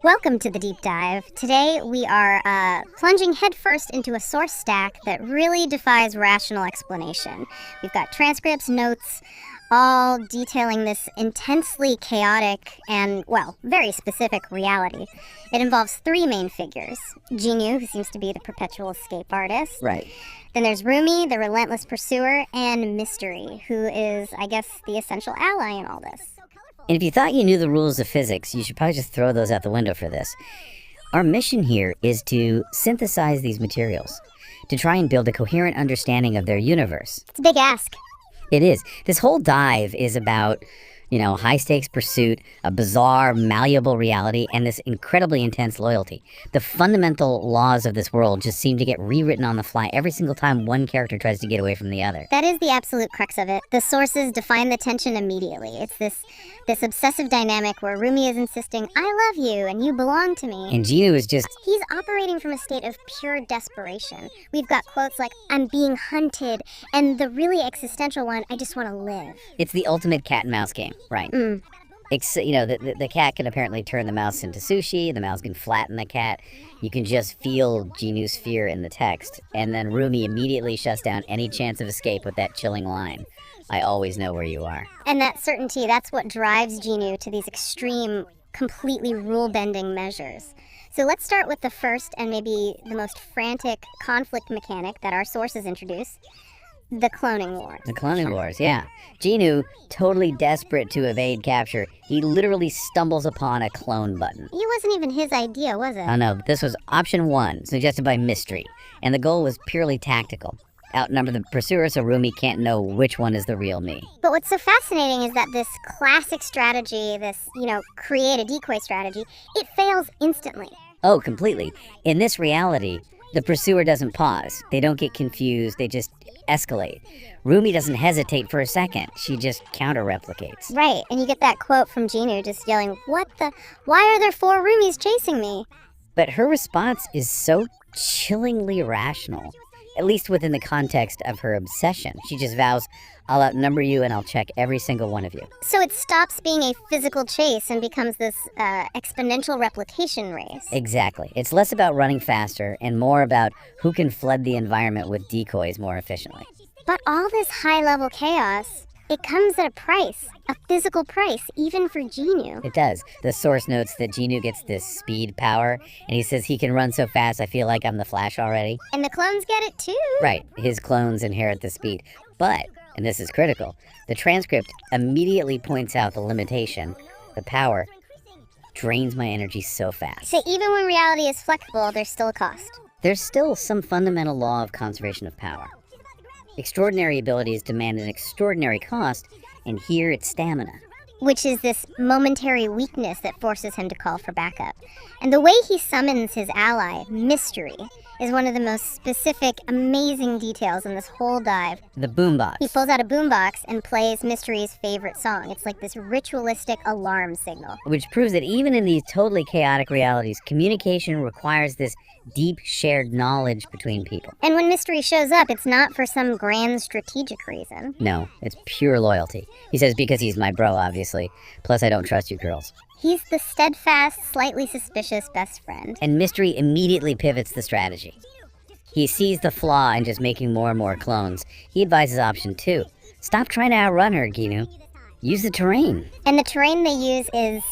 Welcome to the deep dive. Today we are plunging headfirst into a source stack that really defies rational explanation. We've got transcripts, notes, all detailing this intensely chaotic and, well, very specific reality. It involves three main figures. Jinyu, who seems to be the perpetual escape artist. Right. Then there's Roomie, the relentless pursuer, and Mystery, who is, I guess, the essential ally in all this. And if you thought you knew the rules of physics, you should probably just throw those out the window for this. Our mission here is to synthesize these materials, to try and build a coherent understanding of their universe. It's a big ask. It is. This whole dive is about, high-stakes pursuit, a bizarre, malleable reality, and this incredibly intense loyalty. The fundamental laws of this world just seem to get rewritten on the fly every single time one character tries to get away from the other. That is the absolute crux of it. The sources define the tension immediately. It's this obsessive dynamic where Roomie is insisting, I love you, and you belong to me. And Jinyu is just... He's operating from a state of pure desperation. We've got quotes like, I'm being hunted, and the really existential one, I just want to live. It's the ultimate cat and mouse game. Right. The cat can apparently turn the mouse into sushi. The mouse can flatten the cat. You can just feel Jinyu's fear in the text. And then Roomie immediately shuts down any chance of escape with that chilling line. I always know where you are. And that certainty, that's what drives Jinyu to these extreme, completely rule-bending measures. So let's start with the first and maybe the most frantic conflict mechanic that our sources introduce. The cloning wars. The cloning wars, yeah. Jinyu, totally desperate to evade capture, he literally stumbles upon a clone button. It wasn't even his idea, was it? Oh no, this was option 1, suggested by Mystery, and the goal was purely tactical. Outnumber the pursuer so Roomie can't know which one is the real me. But what's so fascinating is that this classic strategy, this, create a decoy strategy, it fails instantly. Oh, completely. In this reality, the pursuer doesn't pause. They don't get confused, they just escalate. Roomie doesn't hesitate for a second. She just counter-replicates. Right, and you get that quote from Jinyu just yelling, why are there 4 Roomies chasing me? But her response is so chillingly rational, at least within the context of her obsession. She just vows, I'll outnumber you and I'll check every single one of you. So it stops being a physical chase and becomes this exponential replication race. Exactly. It's less about running faster and more about who can flood the environment with decoys more efficiently. But all this high-level chaos, it comes at a price, a physical price, even for Jinyu. It does. The source notes that Jinyu gets this speed power, and he says he can run so fast I feel like I'm the Flash already. And the clones get it too. Right. His clones inherit the speed. But, and this is critical, the transcript immediately points out the limitation. The power drains my energy so fast. So even when reality is flexible, there's still a cost. There's still some fundamental law of conservation of power. Extraordinary abilities demand an extraordinary cost, and here it's stamina. Which is this momentary weakness that forces him to call for backup. And the way he summons his ally, Mystery, is one of the most specific, amazing details in this whole dive. The boombox. He pulls out a boombox and plays Mystery's favorite song. It's like this ritualistic alarm signal. Which proves that even in these totally chaotic realities, communication requires this deep shared knowledge between people. And when Mystery shows up, it's not for some grand strategic reason. No, it's pure loyalty. He says because he's my bro, obviously. Plus, I don't trust you girls. He's the steadfast, slightly suspicious best friend. And Mystery immediately pivots the strategy. He sees the flaw in just making more and more clones. He advises option 2. Stop trying to outrun her, Jinyu. Use the terrain. And the terrain they use is,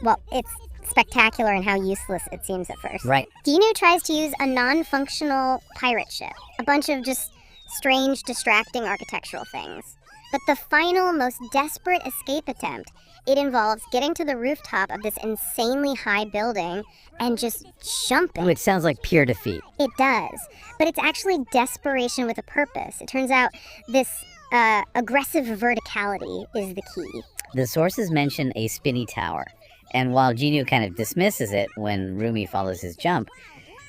well, it's spectacular in how useless it seems at first. Right. Jinyu tries to use a non-functional pirate ship. A bunch of just strange, distracting architectural things. But the final, most desperate escape attempt, it involves getting to the rooftop of this insanely high building and just jumping. Which sounds like pure defeat. It does. But it's actually desperation with a purpose. It turns out this aggressive verticality is the key. The sources mention a spinny tower. And while Jinyu kind of dismisses it when Roomie follows his jump,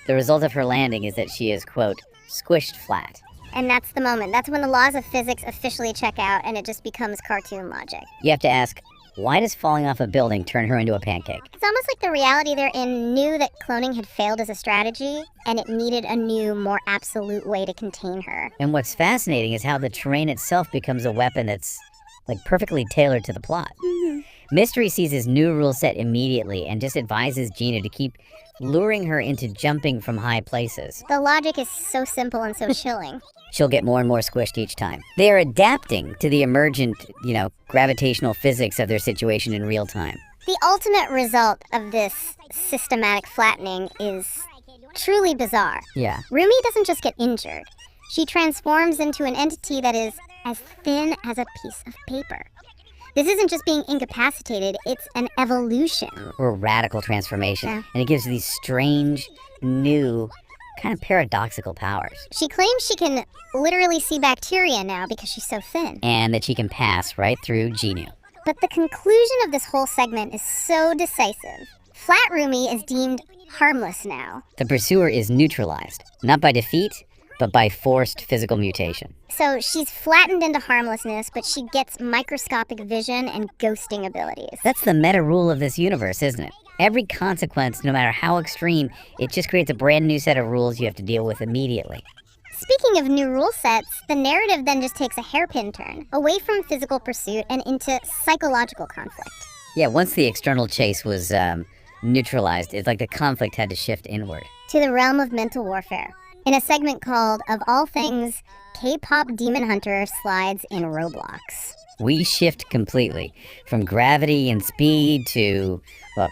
the result of her landing is that she is, quote, squished flat. And that's the moment. That's when the laws of physics officially check out and it just becomes cartoon logic. You have to ask, why does falling off a building turn her into a pancake? It's almost like the reality they're in knew that cloning had failed as a strategy, and it needed a new, more absolute way to contain her. And what's fascinating is how the terrain itself becomes a weapon that's, like, perfectly tailored to the plot. Mm-hmm. Mystery sees his new rule set immediately and just advises Gina to keep luring her into jumping from high places. The logic is so simple and so chilling. She'll get more and more squished each time. They are adapting to the emergent, gravitational physics of their situation in real time. The ultimate result of this systematic flattening is truly bizarre. Yeah. Roomie doesn't just get injured. She transforms into an entity that is as thin as a piece of paper. This isn't just being incapacitated, it's an evolution. Or radical transformation. Yeah. And it gives these strange, new, kind of paradoxical powers. She claims she can literally see bacteria now because she's so thin. And that she can pass right through Genu. But the conclusion of this whole segment is so decisive. Flat Roomie is deemed harmless now. The pursuer is neutralized, not by defeat, but by forced physical mutation. So she's flattened into harmlessness, but she gets microscopic vision and ghosting abilities. That's the meta rule of this universe, isn't it? Every consequence, no matter how extreme, it just creates a brand new set of rules you have to deal with immediately. Speaking of new rule sets, the narrative then just takes a hairpin turn, away from physical pursuit and into psychological conflict. Yeah, once the external chase was neutralized, it's like the conflict had to shift inward. To the realm of mental warfare. In a segment called, Of All Things, K-pop Demon Hunter Slides in Roblox. We shift completely, from gravity and speed to,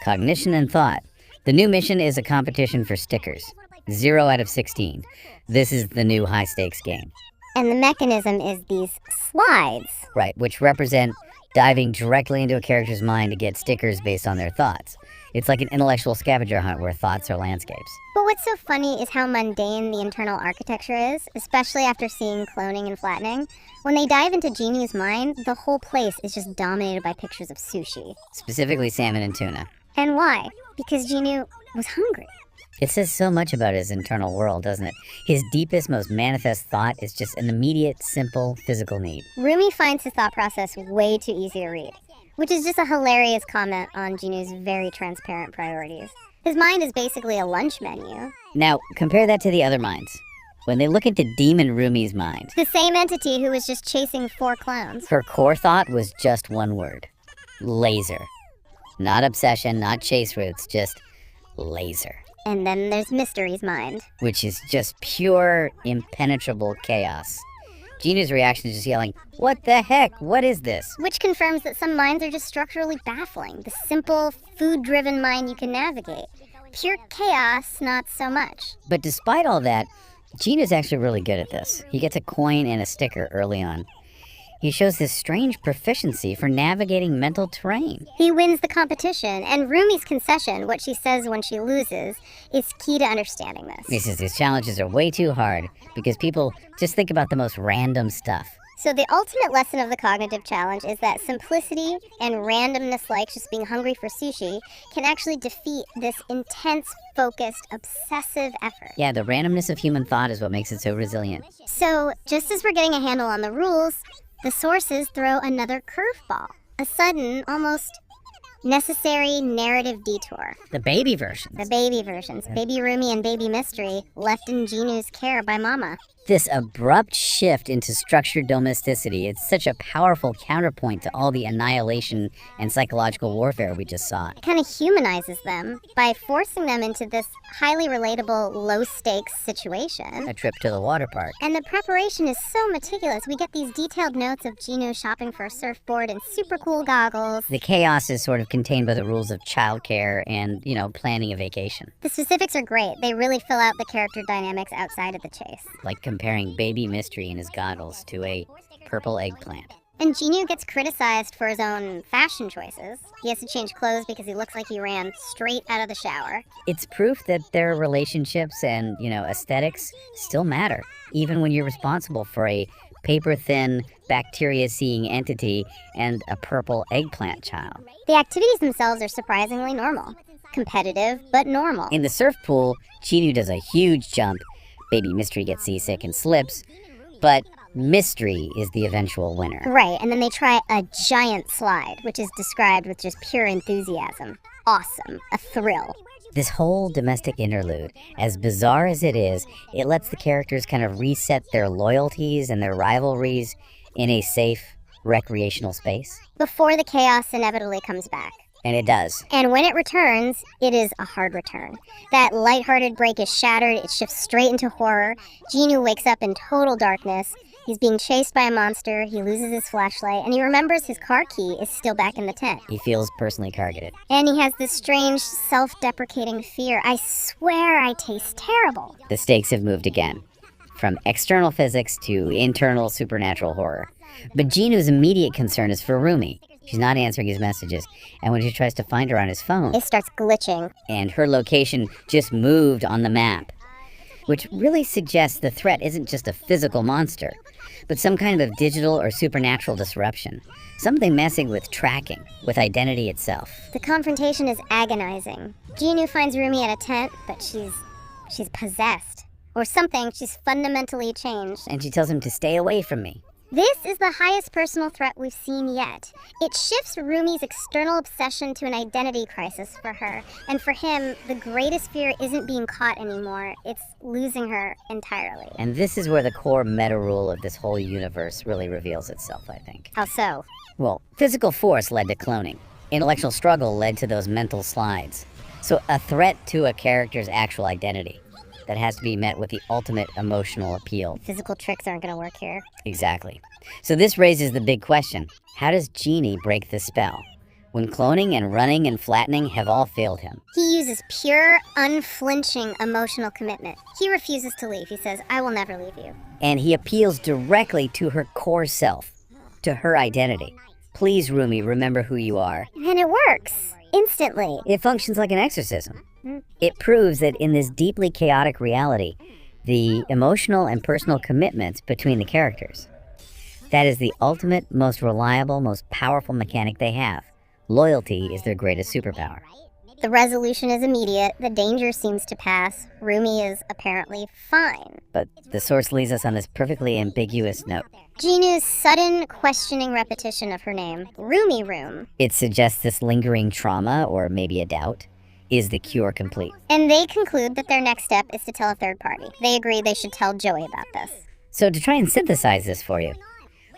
cognition and thought. The new mission is a competition for stickers. 0 out of 16. This is the new high-stakes game. And the mechanism is these slides. Right, which represent diving directly into a character's mind to get stickers based on their thoughts. It's like an intellectual scavenger hunt where thoughts are landscapes. But what's so funny is how mundane the internal architecture is, especially after seeing cloning and flattening. When they dive into Genu's mind, the whole place is just dominated by pictures of sushi. Specifically salmon and tuna. And why? Because Genu was hungry. It says so much about his internal world, doesn't it? His deepest, most manifest thought is just an immediate, simple, physical need. Roomie finds his thought process way too easy to read, which is just a hilarious comment on Genu's very transparent priorities. His mind is basically a lunch menu. Now, compare that to the other minds. When they look into Demon Roomie's mind, The same entity who was just chasing 4 clones. her core thought was just one word. Laser. Not obsession, not chase routes, just laser. And then there's Mystery's mind. Which is just pure, impenetrable chaos. Genu's reaction is just yelling, "What the heck? What is this?" Which confirms that some minds are just structurally baffling. The simple, food-driven mind you can navigate. Pure chaos, not so much. But despite all that, Genu's actually really good at this. He gets a coin and a sticker early on. He shows this strange proficiency for navigating mental terrain. He wins the competition, and Roomie's concession, what she says when she loses, is key to understanding this. He says these challenges are way too hard because people just think about the most random stuff. So the ultimate lesson of the cognitive challenge is that simplicity and randomness, like just being hungry for sushi, can actually defeat this intense, focused, obsessive effort. Yeah, the randomness of human thought is what makes it so resilient. So just as we're getting a handle on the rules, the sources throw another curveball. A sudden, almost necessary narrative detour. The baby versions. The baby versions. Baby Roomie and Baby Mystery, left in Genu's care by Mama. This abrupt shift into structured domesticity, it's such a powerful counterpoint to all the annihilation and psychological warfare we just saw. It kind of humanizes them by forcing them into this highly relatable, low-stakes situation. A trip to the water park. And the preparation is so meticulous. We get these detailed notes of Genu shopping for a surfboard and super cool goggles. The chaos is sort of contained by the rules of childcare and, planning a vacation. The specifics are great. They really fill out the character dynamics outside of the chase. Like comparing Baby Mystery in his goggles to a purple eggplant. And Genu gets criticized for his own fashion choices. He has to change clothes because he looks like he ran straight out of the shower. It's proof that their relationships and, aesthetics still matter, even when you're responsible for a paper-thin, bacteria-seeing entity and a purple eggplant child. The activities themselves are surprisingly normal. Competitive, but normal. In the surf pool, Genu does a huge jump. Baby Mystery gets seasick and slips, but Mystery is the eventual winner. Right, and then they try a giant slide, which is described with just pure enthusiasm. Awesome. A thrill. This whole domestic interlude, as bizarre as it is, it lets the characters kind of reset their loyalties and their rivalries in a safe, recreational space. Before the chaos inevitably comes back. And it does. And when it returns, it is a hard return. That lighthearted break is shattered, it shifts straight into horror. Jinwoo wakes up in total darkness. He's being chased by a monster, he loses his flashlight, and he remembers his car key is still back in the tent. He feels personally targeted. And he has this strange, self-deprecating fear. I swear I taste terrible. The stakes have moved again, from external physics to internal supernatural horror. But Jinwoo's immediate concern is for Roomie. She's not answering his messages, and when she tries to find her on his phone, it starts glitching. And her location just moved on the map, which really suggests the threat isn't just a physical monster, but some kind of digital or supernatural disruption. Something messing with tracking, with identity itself. The confrontation is agonizing. Jinwoo finds Roomie at a tent, but she's possessed. Or something, she's fundamentally changed. And she tells him to stay away from me. This is the highest personal threat we've seen yet. It shifts Roomie's external obsession to an identity crisis for her. And for him, the greatest fear isn't being caught anymore, it's losing her entirely. And this is where the core meta rule of this whole universe really reveals itself, I think. How so? Well, physical force led to cloning. Intellectual struggle led to those mental slides. So a threat to a character's actual identity that has to be met with the ultimate emotional appeal. Physical tricks aren't going to work here. Exactly. So this raises the big question. How does Genie break the spell when cloning and running and flattening have all failed him? He uses pure, unflinching emotional commitment. He refuses to leave. He says, I will never leave you. And he appeals directly to her core self, to her identity. Please, Roomie, remember who you are. And it works. Instantly. It functions like an exorcism. It proves that in this deeply chaotic reality, the emotional and personal commitments between the characters, that is the ultimate, most reliable, most powerful mechanic they have. Loyalty is their greatest superpower. The resolution is immediate, the danger seems to pass, Roomie is apparently fine. But the source leaves us on this perfectly ambiguous note. Jinwoo's sudden questioning repetition of her name, Roomie Room. It suggests this lingering trauma, or maybe a doubt. Is the cure complete? And they conclude that their next step is to tell a third party. They agree they should tell Joey about this. So to try and synthesize this for you,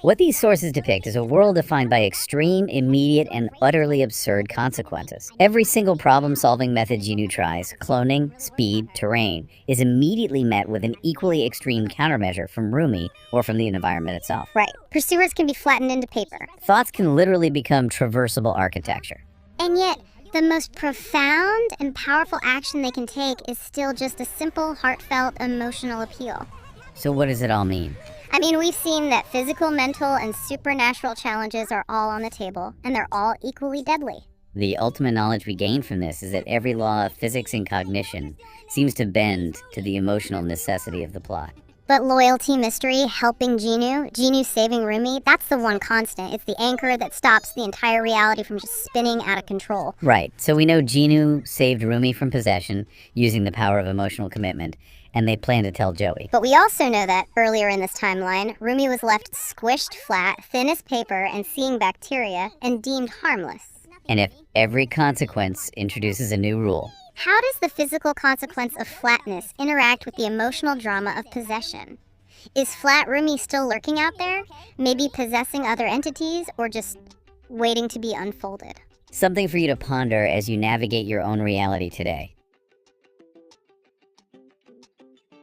what these sources depict is a world defined by extreme, immediate, and utterly absurd consequences. Every single problem-solving method Jinwoo tries, cloning, speed, terrain, is immediately met with an equally extreme countermeasure from Roomie or from the environment itself. Right. Pursuers can be flattened into paper. Thoughts can literally become traversable architecture. And yet, the most profound and powerful action they can take is still just a simple, heartfelt, emotional appeal. So what does it all mean? I mean, we've seen that physical, mental, and supernatural challenges are all on the table, and they're all equally deadly. The ultimate knowledge we gain from this is that every law of physics and cognition seems to bend to the emotional necessity of the plot. But loyalty, mystery, helping Jinwoo saving Roomie, that's the one constant. It's the anchor that stops the entire reality from just spinning out of control. Right, so we know Jinwoo saved Roomie from possession using the power of emotional commitment, and they plan to tell Joey. But we also know that, earlier in this timeline, Roomie was left squished flat, thin as paper, and seeing bacteria, and deemed harmless. And if every consequence introduces a new rule, how does the physical consequence of flatness interact with the emotional drama of possession? Is flat Roomie still lurking out there? Maybe possessing other entities, or just waiting to be unfolded? Something for you to ponder as you navigate your own reality today.